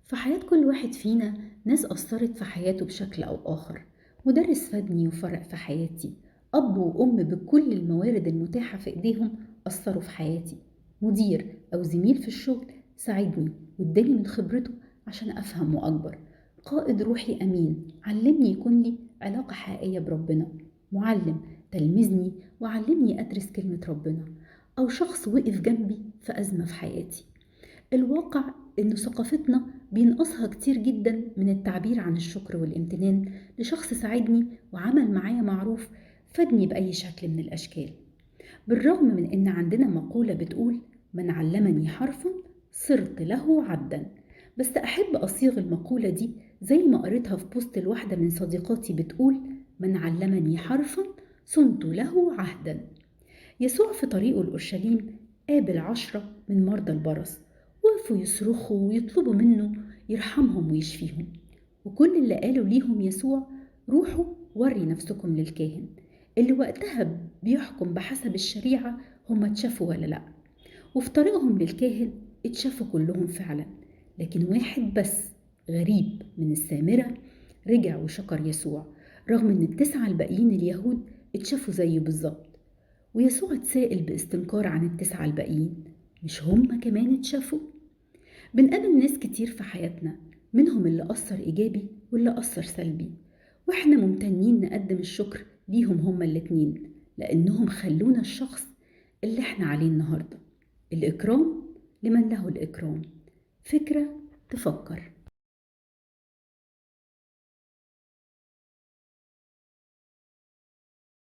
في حياة كل واحد فينا ناس أثرت في حياته بشكل أو آخر. مدرس فادني وفرق في حياتي، أب وأم بكل الموارد المتاحة في إيديهم أثروا في حياتي، مدير أو زميل في الشغل ساعدني واداني من خبرته عشان أفهم وأكبر، قائد روحي أمين علمني يكون لي علاقة حقيقية بربنا، معلم تلمذني وعلمني أدرس كلمة ربنا، أو شخص وقف جنبي في أزمة في حياتي. الواقع إن ثقافتنا بينقصها كتير جدا من التعبير عن الشكر والامتنان لشخص ساعدني وعمل معايا معروف، فادني بأي شكل من الأشكال. بالرغم من إن عندنا مقولة بتقول: من علمني حرفا صرت له عبدا، بس أحب أصيغ المقولة دي زي ما قريتها في بوست لواحدة من صديقاتي بتقول: من علمني حرفا صنت له عهدا. يسوع في طريقه لأورشليم قابل 10 من مرضى البرص، وقفوا يصرخوا ويطلبوا منه يرحمهم ويشفيهم، وكل اللي قالوا ليهم يسوع: روحوا وري نفسكم للكاهن اللي وقتها بيحكم بحسب الشريعة هم اتشافوا ولا لأ. وفي طريقهم للكاهن اتشافوا كلهم فعلا، لكن واحد بس غريب من السامرة رجع وشكر يسوع، رغم ان التسعة الباقيين اليهود اتشافوا زيه بالظبط. ويسوع اتسائل باستنكار عن التسعة الباقيين: مش هم كمان اتشافوا؟ بنقابل ناس كتير في حياتنا، منهم اللي أثر إيجابي واللي أثر سلبي، وإحنا ممتنين نقدم الشكر ليهم هما الاتنين، لأنهم خلونا الشخص اللي إحنا عليه النهاردة. الإكرام لمن له الإكرام. فكرة تفكر.